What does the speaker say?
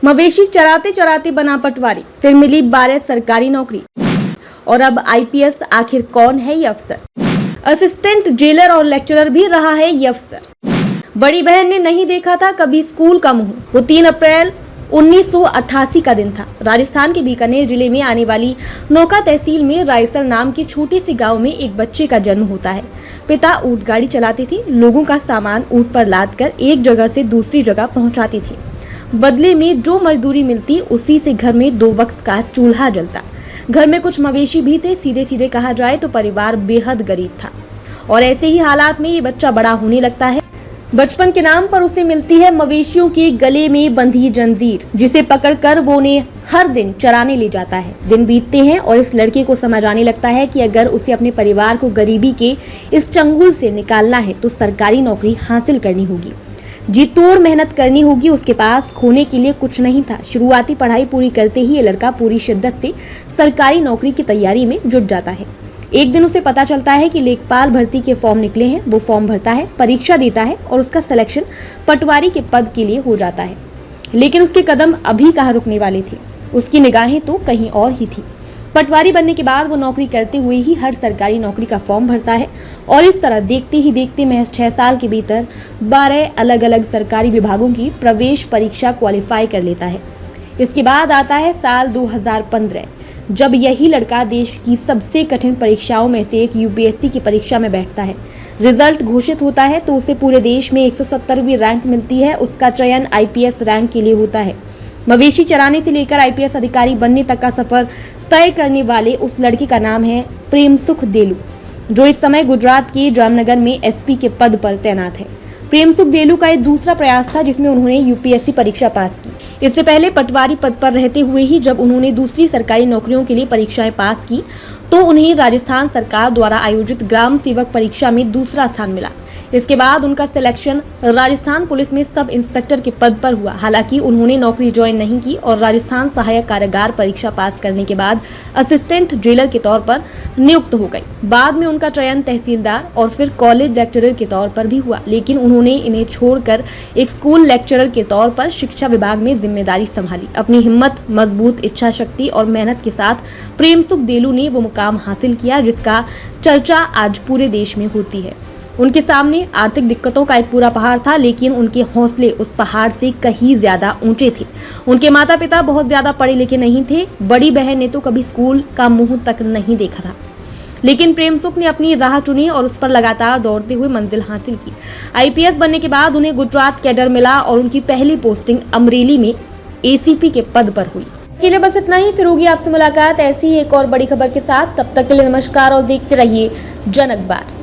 मवेशी चराते चराते बना पटवारी, फिर मिली 12 सरकारी नौकरी। और अब आईपीएस आखिर कौन है ये अफसर? असिस्टेंट जेलर और लेक्चरर भी रहा है ये अफसर। बड़ी बहन ने नहीं देखा था कभी स्कूल का मुंह। वो 3 अप्रैल 1988 का दिन था। राजस्थान के बीकानेर जिले में आने वाली नौका तहसील में रायसर नाम के छोटे से गांव में एक बच्चे का जन्म होता है। पिता ऊंट गाड़ी चलाते थे, लोगों का सामान ऊंट पर लादकर एक जगह से दूसरी जगह पहुंचाते थे। बदले में जो मजदूरी मिलती उसी से घर में 2 वक्त का चूल्हा जलता। घर में कुछ मवेशी भी थे। सीधे सीधे कहा जाए तो परिवार बेहद गरीब था। और ऐसे ही हालात में ये बच्चा बड़ा होने लगता है। बचपन के नाम पर उसे मिलती है मवेशियों के गले में बंधी जंजीर, जिसे पकड़कर वो उन्हें हर दिन चराने ले जाता है। दिन बीतते हैं और इस लड़के को समझ आने लगता है कि अगर उसे अपने परिवार को गरीबी के इस चंगुल से निकालना है तो सरकारी नौकरी हासिल करनी होगी, जी तोड़ मेहनत करनी होगी। उसके पास खोने के लिए कुछ नहीं था। शुरुआती पढ़ाई पूरी करते ही ये लड़का पूरी शिद्दत से सरकारी नौकरी की तैयारी में जुट जाता है। एक दिन उसे पता चलता है कि लेखपाल भर्ती के फॉर्म निकले हैं। वो फॉर्म भरता है, परीक्षा देता है और उसका सिलेक्शन पटवारी के पद के लिए हो जाता है। लेकिन उसके कदम अभी कहाँ रुकने वाले थे। उसकी निगाहें तो कहीं और ही थी। पटवारी बनने के बाद वो नौकरी करते हुए ही हर सरकारी नौकरी का फॉर्म भरता है और इस तरह देखते ही देखते महज 6 साल के भीतर 12 अलग अलग सरकारी विभागों की प्रवेश परीक्षा क्वालिफाई कर लेता है। इसके बाद आता है साल 2015, जब यही लड़का देश की सबसे कठिन परीक्षाओं में से एक यूपीएससी की परीक्षा में बैठता है। रिजल्ट घोषित होता है तो उसे पूरे देश में 170वीं रैंक मिलती है। उसका चयन आईपीएस रैंक के लिए होता है। मवेशी चराने से लेकर आईपीएस अधिकारी बनने तक का सफर तय करने वाले उस लड़के का नाम है प्रेमसुख देलू, जो इस समय गुजरात के जामनगर में एसपी के पद पर तैनात है। प्रेमसुख देलू का ये दूसरा प्रयास था जिसमें उन्होंने यूपीएससी परीक्षा पास की। इससे पहले पटवारी पद पर रहते हुए ही जब उन्होंने दूसरी सरकारी नौकरियों के लिए परीक्षाएं पास की तो उन्हें राजस्थान सरकार द्वारा आयोजित ग्राम सेवक परीक्षा में दूसरा स्थान मिला। इसके बाद उनका सिलेक्शन राजस्थान पुलिस में सब इंस्पेक्टर के पद पर हुआ। हालांकि उन्होंने नौकरी ज्वाइन नहीं की और राजस्थान सहायक कारागार परीक्षा पास करने के बाद असिस्टेंट जेलर के तौर पर नियुक्त हो गई। बाद में उनका चयन तहसीलदार और फिर कॉलेज लेक्चरर के तौर पर भी हुआ। लेकिन उन्होंने इन्हें छोड़कर एक स्कूल लेक्चरर के तौर पर शिक्षा विभाग में जिम्मेदारी संभाली। अपनी हिम्मत, मजबूत इच्छा शक्ति और मेहनत के साथ प्रेमसुख देलू ने वो मुकाम हासिल किया जिसका चर्चा आज पूरे देश में होती है। उनके सामने आर्थिक दिक्कतों का एक पूरा पहाड़ था, लेकिन उनके हौसले उस पहाड़ से कहीं ज्यादा ऊंचे थे। उनके माता पिता बहुत ज्यादा पढ़े लिखे नहीं थे। बड़ी बहन ने तो कभी स्कूल का मुंह तक नहीं देखा था। लेकिन प्रेमसुख ने अपनी राह चुनी और उस पर लगातार दौड़ते हुए मंजिल हासिल की। आईपीएस बनने के बाद उन्हें गुजरात कैडर मिला और उनकी पहली पोस्टिंग अमरेली में एसीपी के पद पर हुई। के लिए बस इतना ही। फिर होगी आपसे मुलाकात ऐसी ही एक और बड़ी खबर के साथ। तब तक के लिए नमस्कार और देखते रहिए जन अखबार।